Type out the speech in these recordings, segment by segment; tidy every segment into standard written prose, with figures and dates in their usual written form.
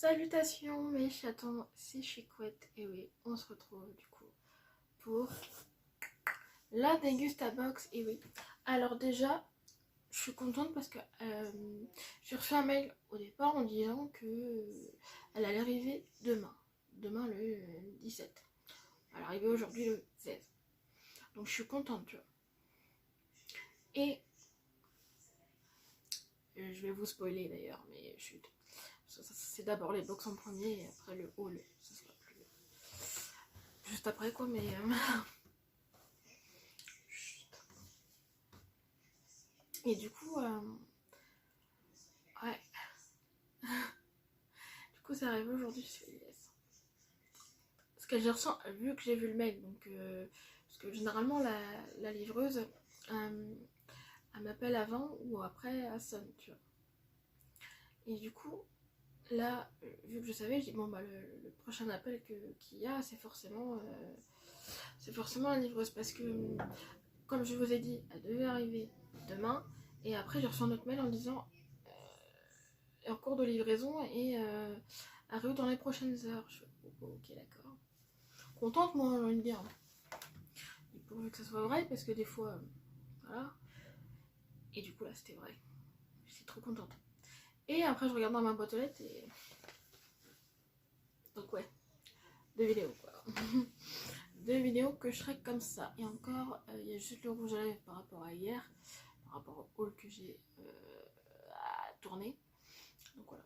Salutations mes chatons, c'est Chicouette et oui, on se retrouve du coup pour la Dégustabox. Et oui, alors déjà, je suis contente parce que j'ai reçu un mail au départ en disant que elle allait arriver demain le 17. Elle est arrivée aujourd'hui le 16. Donc je suis contente, tu vois. Et je vais vous spoiler d'ailleurs, mais chut. C'est d'abord les box en premier et après le haul. Ça sera plus juste après quoi, mais et du coup ouais. Du coup, ça arrive aujourd'hui, je suis yes. Parce que j'ai reçu, vu que j'ai vu le mail, donc parce que généralement la livreuse elle m'appelle avant ou après elle sonne, tu vois. Et du coup, là, vu que je savais, je dis bon bah le prochain appel qu'il y a, c'est forcément la livreuse parce que comme je vous ai dit, elle devait arriver demain et après j'ai reçu un autre mail en disant en cours de livraison et arrive dans les prochaines heures. Je fais ok d'accord. Contente moi, j'ai envie de dire. Et pourvu que ça soit vrai parce que des fois, voilà. Et du coup là c'était vrai. Je suis trop contente. Et après je regarde dans ma boîte aux lettres et... Donc ouais, 2 vidéos quoi. 2 vidéos que je serai comme ça. Et encore, il y a juste le rouge à lèvres par rapport à hier. Par rapport au haul que j'ai à tourner. Donc voilà.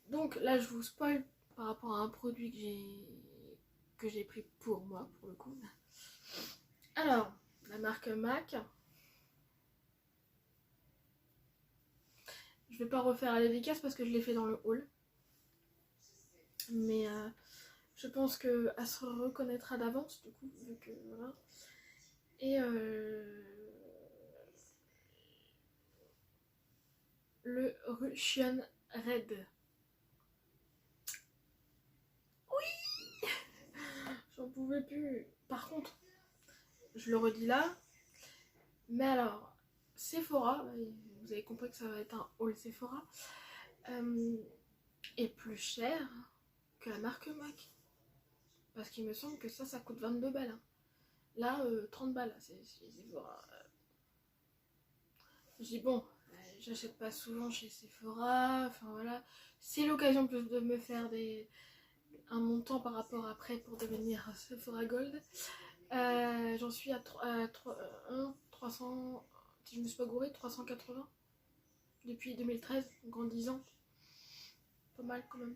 Donc là je vous spoil par rapport à un produit que j'ai pris pour moi pour le coup. Alors, la marque MAC. Je vais pas refaire la dédicace parce que je l'ai fait dans le haul. Mais je pense qu'elle se reconnaîtra d'avance du coup, vu que voilà. Et le Russian Red. Oui. J'en pouvais plus. Par contre, je le redis là. Mais alors, Sephora, vous avez compris que ça va être un haul Sephora, est plus cher que la marque MAC. Parce qu'il me semble que ça coûte 22 balles. Hein. Là, 30 balles, c'est Sephora. Je dis bon, j'achète pas souvent chez Sephora, enfin voilà. C'est l'occasion de me faire un montant par rapport après pour devenir Sephora Gold. J'en suis à 300, si je me suis pas gourée, 380 depuis 2013, donc en 10 ans. Pas mal quand même.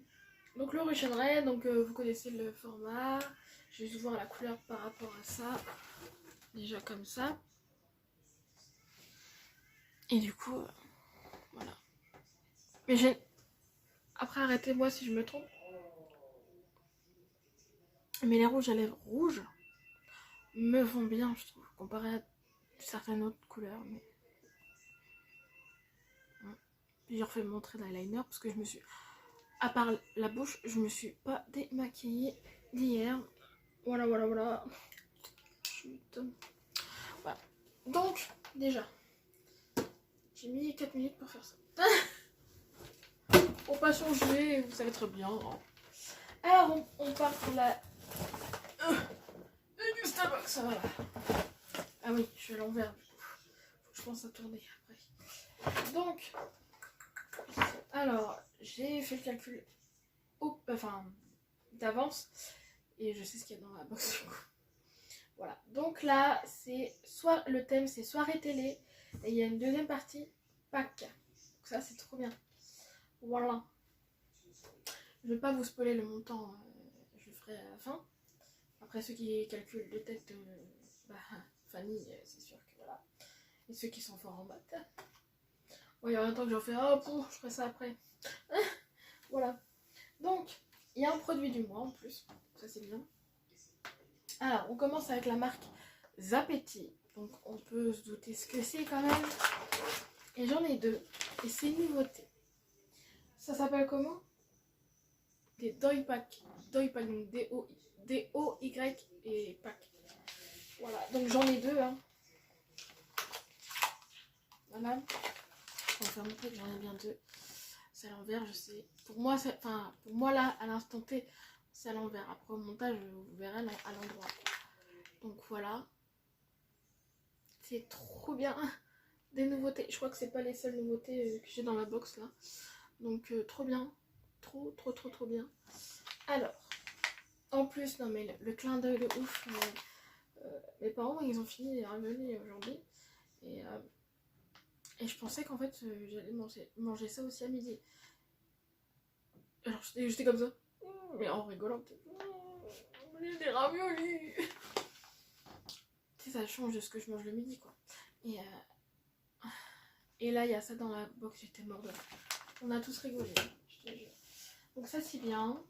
Donc le Russian Red, donc vous connaissez le format. Je vais juste voir la couleur par rapport à ça. Déjà comme ça. Et du coup, voilà. Mais j'ai... Après arrêtez-moi si je me trompe. Mais les rouges à lèvres rouges me vont bien, je trouve, comparé à certaines autres couleurs. Mais... Puis j'ai refait montrer l'eyeliner parce que je me suis... À part la bouche, je me suis pas démaquillée d'hier. Voilà, voilà, voilà. Chut. Voilà. Donc, déjà, j'ai mis 4 minutes pour faire ça. Pour pas changer, vous savez très bien. Alors, on part pour la Dégustabox. Voilà. Ah oui, je suis à l'envers. Faut que je pense à tourner après. Donc, alors, j'ai fait le calcul d'avance et je sais ce qu'il y a dans la box du coup. Voilà, donc là, c'est soit le thème, c'est soirée télé, et il y a une deuxième partie, Pâques. Donc ça, c'est trop bien. Voilà. Je vais pas vous spoiler le montant, je le ferai à la fin. Après, ceux qui calculent de tête, Fanny, c'est sûr que voilà. Et ceux qui sont forts en maths. Bon, il y a un temps que j'en fais, oh, bon, je ferai ça après. Voilà. Donc, il y a un produit du mois en plus, ça c'est bien. Alors, on commence avec la marque Zapetti. Donc, on peut se douter ce que c'est quand même. Et j'en ai 2. Et c'est une nouveauté. Ça s'appelle comment? Des Doypack. Doypack, donc D-O-Y et pack. Voilà, donc j'en ai 2. Hein. Voilà. On va faire montrer que j'en ai bien 2. c'est à l'envers, je sais. Pour moi, là, à l'instant T, c'est à l'envers. Après au montage, vous verrez à l'endroit. Donc voilà. C'est trop bien. Des nouveautés. Je crois que c'est pas les seules nouveautés que j'ai dans la box là. Donc trop bien. Trop bien. Alors, en plus, non mais le clin d'œil de ouf. Mes parents, ils ont fini les raviolis aujourd'hui. Et je pensais qu'en fait, j'allais manger ça aussi à midi. Alors j'étais comme ça. Mais en rigolant, j'ai des raviolis. Tu sais, ça change de ce que je mange le midi, quoi. Et là, il y a ça dans la box, j'étais morte de rire. On a tous rigolé, je te jure. Donc ça, c'est bien.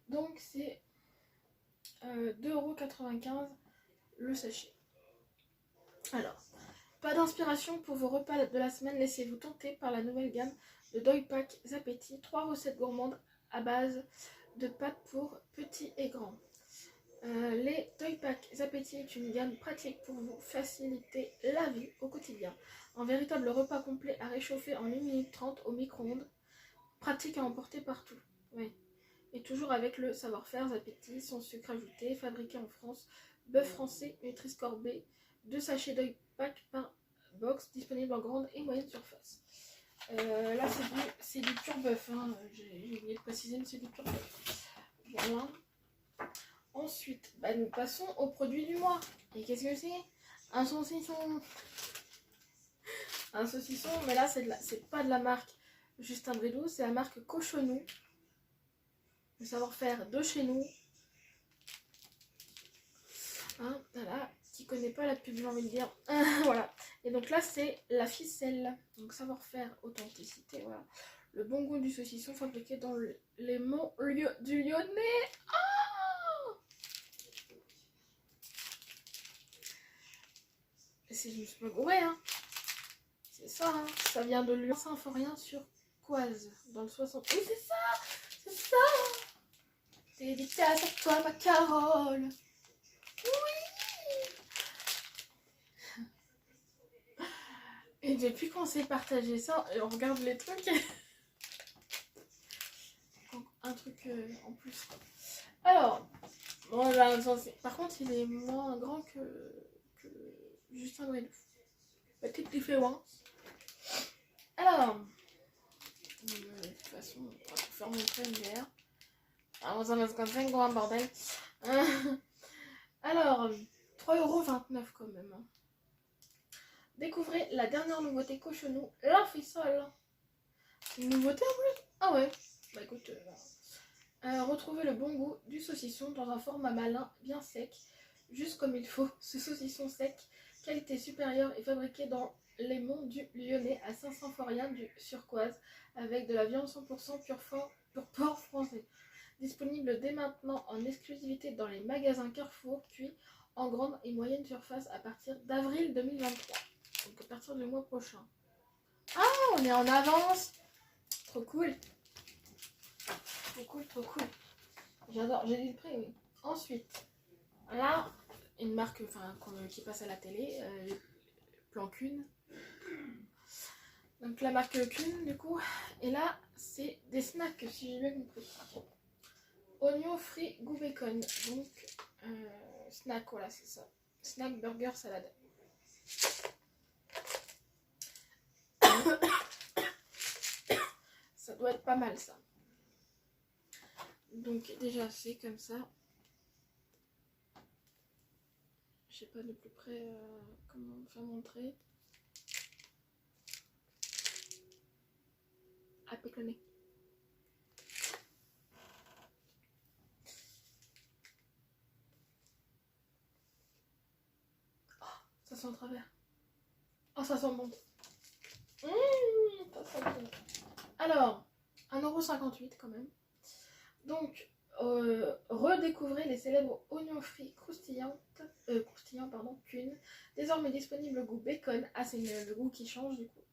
Donc c'est 2,95 € le sachet. Alors, pas d'inspiration pour vos repas de la semaine, laissez-vous tenter par la nouvelle gamme de Doypack Zapetti. 3 recettes gourmandes à base de pâtes pour petits et grands. Les Doypack Zapetti est une gamme pratique pour vous faciliter la vie au quotidien. Un véritable repas complet à réchauffer en 1 minute 30 au micro-ondes. Pratique à emporter partout. Oui. Et toujours avec le savoir-faire Zapetti, sans sucre ajouté, fabriqué en France, bœuf français, Nutri-Score B, 2 sachets Doypack par box, disponible en grande et moyenne surface. Là c'est du pur bœuf, hein. J'ai oublié de préciser, mais c'est du pur bœuf. Voilà. Ensuite, nous passons au produit du mois. Et qu'est-ce que c'est? Un saucisson. Un saucisson, mais là c'est pas de la marque Justin Bridou, c'est la marque Cochonou. Le savoir-faire de chez nous. Hein, voilà, qui connaît pas la pub, j'ai envie de dire. Voilà. Et donc là, c'est la ficelle. Donc savoir-faire, authenticité, voilà. Le bon goût du saucisson fabriqué dans les monts du Lyonnais. Ah, et si je me suis pas gourée, hein. C'est ça, hein. Ça vient de Lyon, Saint-Symphorien-sur-Coise, dans le 60. Oui, c'est ça. C'est ça. Dédicace à toi, ma Carole. Oui. Et depuis qu'on s'est partagé ça, on regarde les trucs. Un truc en plus. Alors, bon, là, par contre, il est moins grand que Justin Bridou. Petite différence. Alors, de toute façon, on va tout faire montrer une bière. Alors, ça va se comme ça, un bordel. Alors, 3,29 € quand même. Hein. Découvrez la dernière nouveauté Cochonou, la ficelle. Une nouveauté en plus? Ah ouais. Bah écoute, retrouvez le bon goût du saucisson dans un format malin, bien sec, juste comme il faut. Ce saucisson sec, qualité supérieure, est fabriqué dans les monts du Lyonnais à Saint-Symphorien-sur-Coise avec de la viande 100% pur porc français. Disponible dès maintenant en exclusivité dans les magasins Carrefour, cuit en grande et moyenne surface à partir d'avril 2023. Donc à partir du mois prochain. Ah, on est en avance. Trop cool. Trop cool. J'adore, j'ai dit le prix, oui. Ensuite, là, une marque qui passe à la télé, Plan Cune. Donc la marque Cune, du coup. Et là, c'est des snacks, si j'ai bien compris. Oignon frit goût bacon. Donc, snack, voilà, c'est ça. Snack, burger, salade. Ça doit être pas mal, ça. Donc déjà c'est comme ça. Je sais pas de plus près comment faire montrer. À péconner. Oh, ça sent en travers. Oh, ça sent bon. Ça sent bon. Alors, 1,58 € quand même. Donc, redécouvrez les célèbres oignons frits croustillants, Cune, désormais disponibles au goût bacon. Ah, c'est le goût qui change du coup,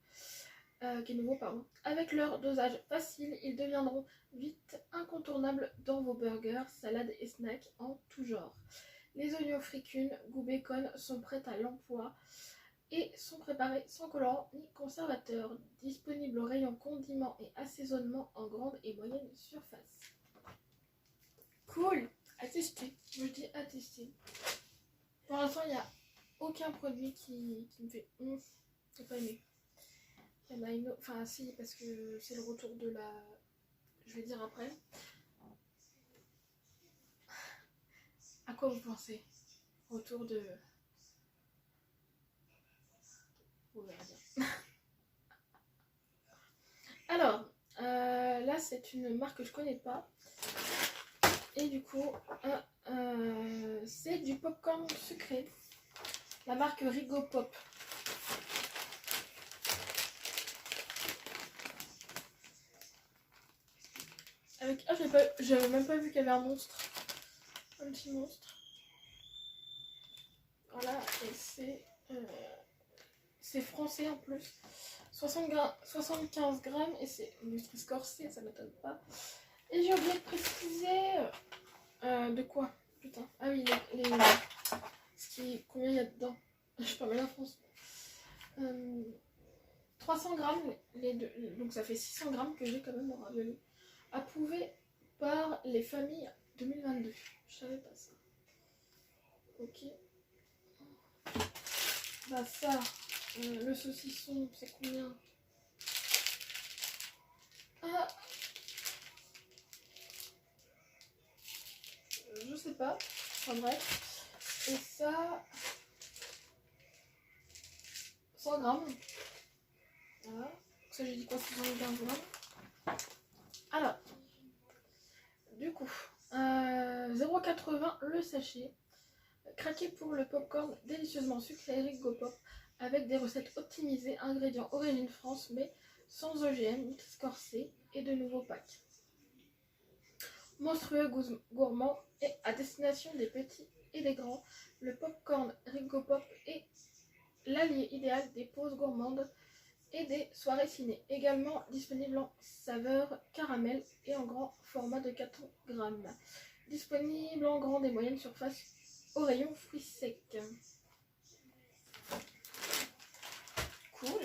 qui est nouveau, pardon. Avec leur dosage facile, ils deviendront vite incontournables dans vos burgers, salades et snacks en tout genre. Les oignons frits Cune, goût bacon, sont prêts à l'emploi et sont préparés sans colorant ni conservateur. Disponible au rayon condiments et assaisonnement en grande et moyenne surface. Cool, à tester. Je dis à tester. Pour l'instant, il n'y a aucun produit qui me fait j'ai pas aimé. Il y en a une autre, enfin si, parce que c'est le retour de la... Je vais dire après. À quoi vous pensez? Retour de... Vous verrez bien. Alors, là c'est une marque que je connais pas. Et du coup, c'est du popcorn sucré. La marque Rigo Pop. Avec... Ah, j'avais même pas vu qu'il y avait un monstre. Un petit monstre. Voilà, et c'est français en plus. 75 grammes et c'est Nutri-Score C, ça m'étonne pas. Et j'ai oublié de préciser de quoi. Putain. Ah oui, combien il y a dedans. Je suis pas mal en France. 300 grammes, les deux, donc ça fait 600 grammes que j'ai quand même en ravioli. Approuvé par les familles 2022. Je savais pas ça. Ok. Bah ça, le saucisson, c'est combien? Ah, je sais pas. Enfin bref. Et ça, 100 grammes. Voilà. Donc ça, j'ai dit quoi, 615 grammes. Alors, du coup, 0,80 le sachet. Craqué pour le popcorn délicieusement sucré Rigo Pop avec des recettes optimisées, ingrédients origine France mais sans OGM, Nutri-Score C et de nouveaux packs. Monstrueux, gourmand et à destination des petits et des grands, le popcorn Rigo Pop est l'allié idéal des pauses gourmandes et des soirées ciné. Également disponible en saveur caramel et en grand format de 4 grammes. Disponible en grande et moyenne surface au rayon fruits secs. Cool.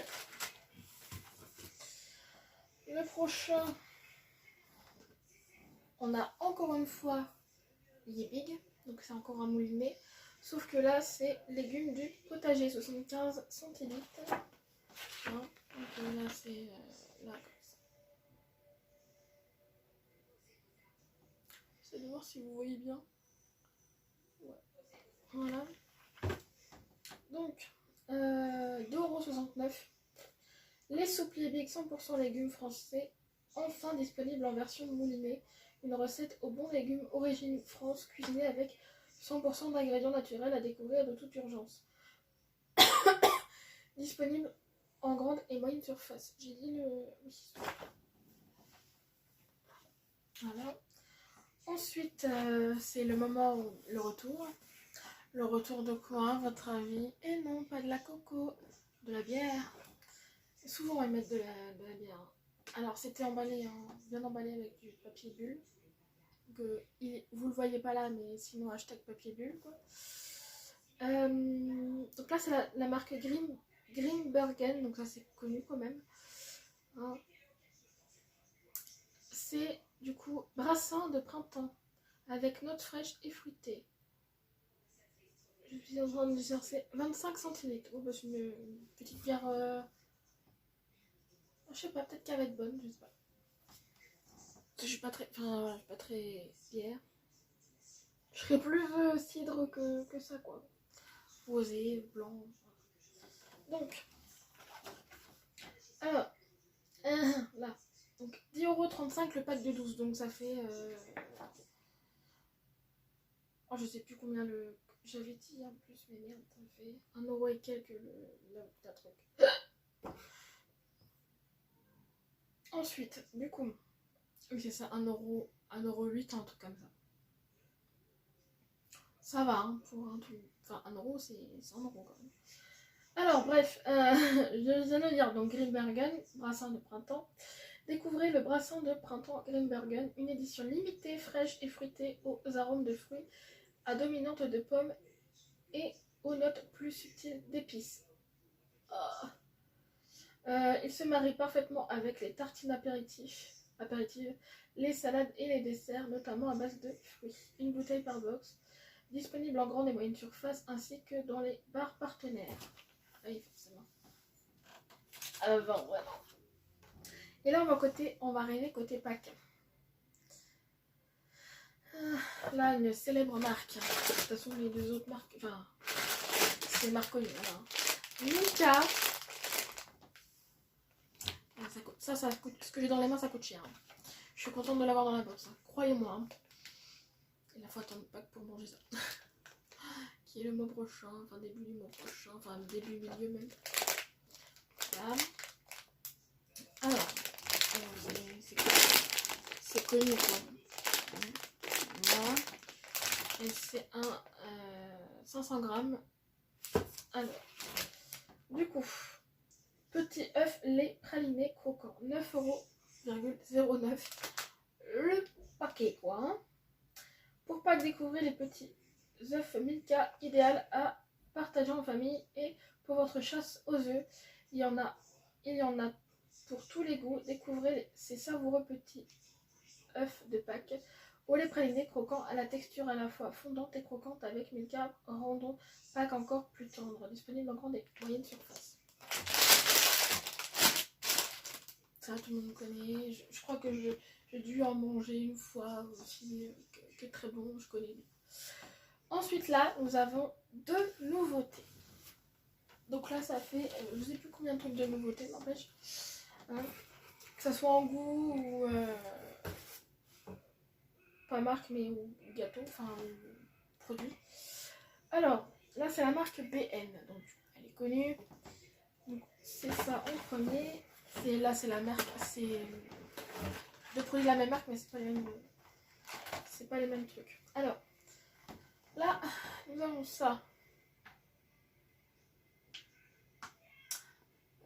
Le prochain, on a encore une fois Liebig, donc c'est encore un moulinet, sauf que là c'est légumes du potager, 75 centilitres. Hein, donc là c'est là comme ça. J'essaie de voir si vous voyez bien. Ouais. Voilà. Donc 2,69 €. Les soupes Liebig 100% légumes français, enfin disponibles en version moulinée. Une recette aux bons légumes origine France, cuisinée avec 100% d'ingrédients naturels à découvrir de toute urgence. Disponible en grande et moyenne surface. J'ai dit le... Voilà. Ensuite, c'est le moment où le retour. Le retour de quoi, à votre avis? Et non, pas de la coco, de la bière. Souvent, ils mettent de la bière. Alors, c'était emballé, bien emballé avec du papier bulle. Vous le voyez pas là, mais sinon, hashtag papier bulle, quoi. Donc là, c'est la marque Grimbergen, donc ça, c'est connu quand même. Hein. C'est, du coup, brassin de printemps, avec notes fraîches et fruitées. Je suis en train de chercher 25 centilitres. Oh, bah, c'est une petite bière... Je sais pas, peut-être qu'elle va être bonne, je sais pas. Je suis pas très... Enfin, voilà, je suis pas très bière. Je serais plus cidre que ça, quoi. Rosé, blanc. Donc, alors, là. Donc, 10,35 € le pack de 12. Donc, ça fait... Oh, je sais plus combien le... J'avais dit en plus, mais merde, ça fait 1 € et quelques le truc. Ensuite, du coup, oui, c'est ça, 1 €, 1,08 €, un truc comme ça. Ça va, hein, pour un truc. Enfin, 1 €, c'est 100 € quand même. Alors, bref, je viens de dire, donc Grimbergen, brassin de printemps. Découvrez le brassin de printemps Grimbergen, une édition limitée, fraîche et fruitée aux arômes de fruits, à dominante de pommes et aux notes plus subtiles d'épices. Il se marie parfaitement avec les tartines apéritives, les salades et les desserts, notamment à base de fruits. Une bouteille par box, disponible en grande et moyenne surface ainsi que dans les bars partenaires. Ah oui, forcément. Voilà. Et là, on va arriver côté Pâques. Là, une célèbre marque. De toute façon, les deux autres marques, enfin, c'est marque connue. Voilà. Milka. Ça coûte. Ce que j'ai dans les mains, ça coûte cher. Je suis contente de l'avoir dans la box. Croyez-moi. Hein. Il faut attendre Pâques pour manger ça. Qui est le mois prochain, enfin début du mois prochain, enfin début milieu même. Voilà. Alors, c'est connu quoi. Voilà. Et c'est un 500 grammes. Alors, du coup, petit œuf lait praliné croquant, 9,09 € le paquet quoi. Hein. Pour pas découvrir les petits œufs Milka, idéal à partager en famille et pour votre chasse aux œufs, il y en a pour tous les goûts. Découvrez ces savoureux petits œufs de Pâques au lait praliné croquant à la texture à la fois fondante et croquante avec Milka rendons Pâques encore plus tendre. Disponible en grande et moyenne surface. Ça tout le monde connaît. Je crois que j'ai dû en manger une fois aussi, qui est très bon, je connais. Ensuite là, nous avons deux nouveautés. Donc là, ça fait, je sais plus combien de trucs de nouveautés, n'empêche. Hein, que ça soit en goût ou pas marque mais ou gâteau, enfin produit. Alors là, c'est la marque BN, donc elle est connue. Donc c'est ça en premier. Là, c'est la marque, c'est deux produits de la même marque, mais c'est pas les mêmes trucs. Alors là, nous avons ça.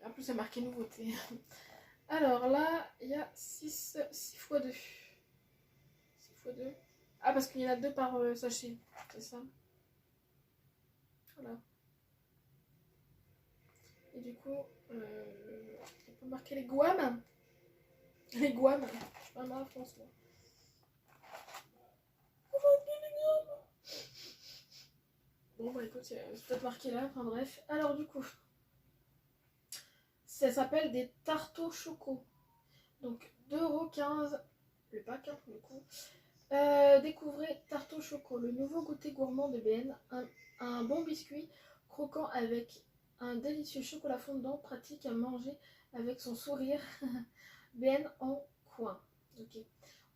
En plus, c'est marqué nouveauté. Alors là, il y a 6 x 2. 6 x 2. Ah, parce qu'il y en a 2 par sachet. C'est ça. Voilà. Et du coup, on peut marquer les gouames. Les gouames. Je suis pas mal en France là. Bon, bah écoute, c'est peut-être marqué là. Enfin bref. Alors, du coup. Ça s'appelle des tartos choco. Donc 2,15 € le pack, hein, du coup. Découvrez Tartos Choco, le nouveau goûter gourmand de BN. Un bon biscuit croquant avec un délicieux chocolat fondant, pratique à manger avec son sourire. BN en coin. Okay.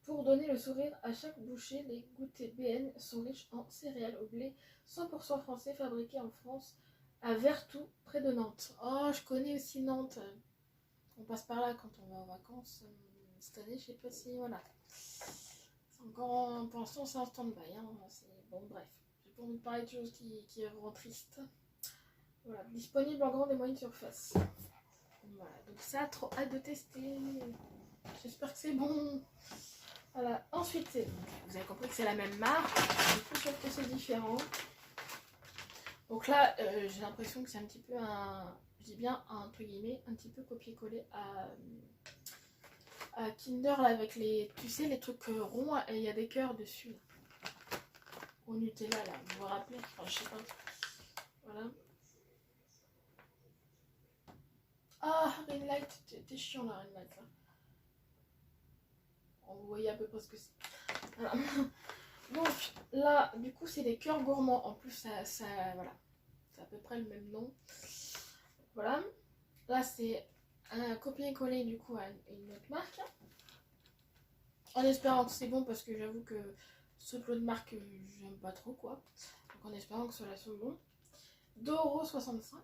Pour donner le sourire à chaque bouchée, les goûters BN sont riches en céréales au blé 100% français, fabriqués en France à Vertou, près de Nantes. Oh, je connais aussi Nantes. On passe par là quand on va en vacances. Cette année, je sais pas si... Voilà. C'est encore... Pour l'instant, c'est en stand-by. Hein. Bon, bref. J'ai pas envie de parler de choses qui rendent triste. Voilà. Disponible en grande et moyenne surface. Voilà. Donc ça, trop hâte de tester. J'espère que c'est bon. Voilà. Ensuite, vous avez compris que c'est la même marque. Du coup, sauf que c'est différent. Donc là, j'ai l'impression que c'est un petit peu un... Je dis bien, entre guillemets, un petit peu copier-coller à Kinder, là, avec les... Tu sais, les trucs ronds, et il y a des cœurs dessus. Au Nutella, là. Vous vous rappelez? Enfin, je sais pas. Voilà. Ah, Rinlight, t'es chiant, là, Rinlight, là. Vous voyez à peu près ce que c'est. Voilà. Donc, là, du coup, c'est des cœurs gourmands. En plus, ça voilà. C'est à peu près le même nom. Voilà. Là, c'est un copier-coller du coup à une autre marque. En espérant que c'est bon parce que j'avoue que ce lot de marque, j'aime pas trop quoi. Donc en espérant que cela soit bon. 2,65 €.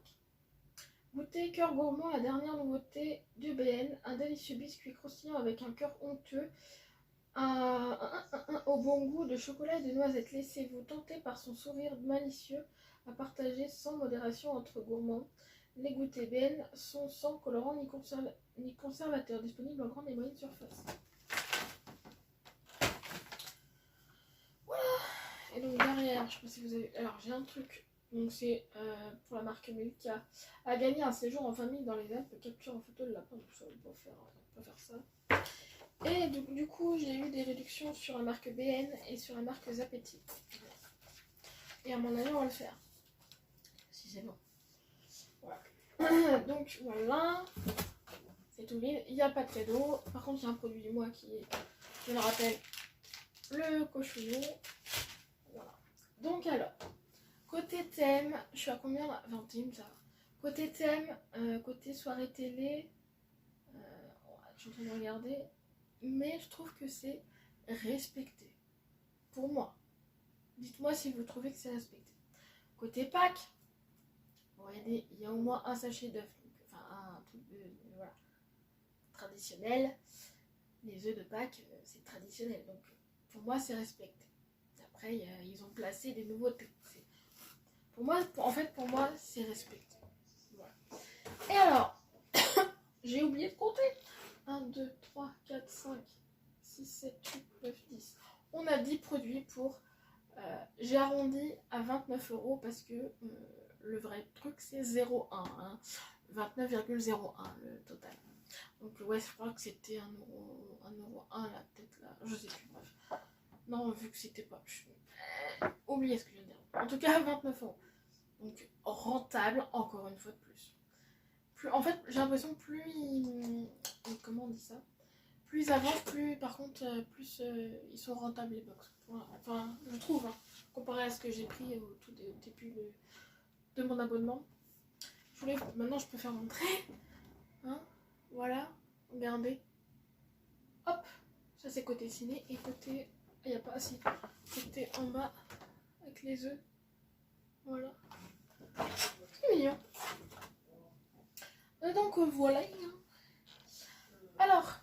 Goûter cœur gourmand, la dernière nouveauté du BN. Un délicieux biscuit croustillant avec un cœur onctueux. Au bon goût de chocolat et de noisettes. Laissez-vous tenter par son sourire malicieux à partager sans modération entre gourmands. Les goûters BN sont sans colorant ni conservateur, disponibles en grande et moyenne surface. Voilà. Et donc derrière, je sais pas si vous avez... Alors j'ai un truc Donc c'est pour la marque Milka, a gagné un séjour en famille dans les Alpes, capture en photo de lapin, donc ça on peut faire ça. Et du coup j'ai eu des réductions sur la marque BN et sur la marque Zapetti. Et à mon avis on va le faire, si c'est bon. Voilà. Donc voilà, c'est tout vide, il n'y a pas de cadeau. Par contre il y a un produit du mois qui est, je le rappelle, le cochonneau. Voilà. Donc alors, côté thème, je suis à combien là? 20e, ça va. Côté thème, côté soirée télé, je suis en train de regarder, mais je trouve que c'est respecté. Pour moi. Dites-moi si vous trouvez que c'est respecté. Côté Pâques, bon, il y a au moins un sachet d'œufs, enfin un truc voilà, traditionnel. Les œufs de Pâques, c'est traditionnel, donc pour moi c'est respecté. Après, ils ont placé des nouveautés. Pour moi, pour moi, c'est respecté. Voilà. Et alors, j'ai oublié de compter. 1, 2, 3, 4, 5, 6, 7, 8, 9, 10. On a 10 produits pour... j'ai arrondi à 29 € parce que le vrai truc, c'est 0,1. Hein. 29,01 le total. Donc ouais, je crois que c'était 1,1 là, peut-être là. Je sais plus, bref. Non, vu que c'était pas... oubliez ce que je viens de dire. En tout cas, 29 €. Donc rentable, encore une fois de plus. En fait, j'ai l'impression plus comment on dit ça, plus ils avancent, plus par contre, plus ils sont rentables les box. Voilà. Enfin, je trouve, hein, comparé à ce que j'ai pris au tout début de mon abonnement. Maintenant, je peux faire montrer. Hein, voilà, regardez. Hop, ça c'est côté ciné et côté... Il n'y a pas assez. Côté en bas, avec les œufs. Voilà. C'est mignon. Et donc voilà. Alors,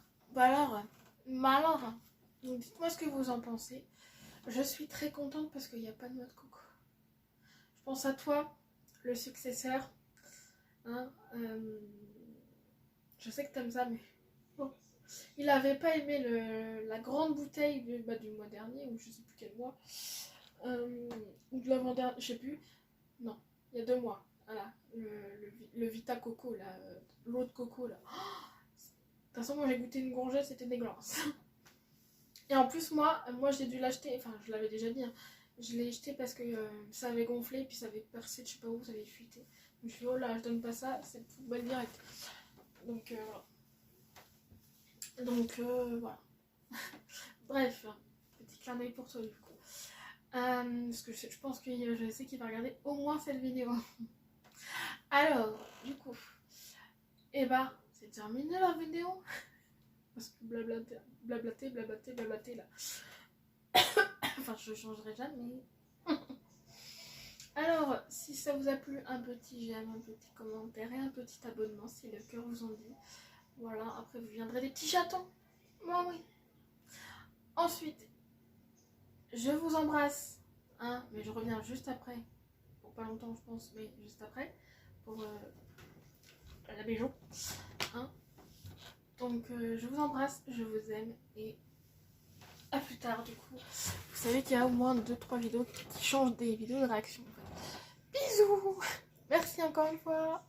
donc dites-moi ce que vous en pensez. Je suis très contente parce qu'il n'y a pas de noix de coco. Je pense à toi, le successeur. Hein, je sais que t'aimes ça, mais bon. Il avait pas aimé la grande bouteille du mois dernier, ou je sais plus quel mois. Ou de l'avant-dernier, je sais plus. Non, il y a 2 mois. Voilà, le Vita Coco, là, l'eau de coco, là. De toute façon, moi j'ai goûté une gorgée, c'était dégueulasse. Et en plus, moi j'ai dû l'acheter, enfin, je l'avais déjà dit, hein. Je l'ai acheté parce que ça avait gonflé, puis ça avait percé, je sais pas où, ça avait fuité. Donc je me suis dit, oh là, je donne pas ça, c'est poubelle direct. Donc voilà. Donc voilà. Bref, petit clin d'œil pour toi du coup. Parce que je pense que je sais qu'il va regarder au moins cette vidéo. Alors, du coup, et bah, c'est terminé la vidéo. Parce que blablater là. Enfin, je changerai jamais. Alors, si ça vous a plu, un petit j'aime, un petit commentaire et un petit abonnement si le cœur vous en dit. Voilà, après vous viendrez des petits chatons. Moi, oui. Ensuite, je vous embrasse. Hein, mais je reviens juste après. Pour pas longtemps, je pense, mais juste après. Pour la béjo. Hein. Donc, je vous embrasse, je vous aime et à plus tard du coup. Vous savez qu'il y a au moins 2-3 vidéos qui changent des vidéos de réaction. Bisous. Merci encore une fois.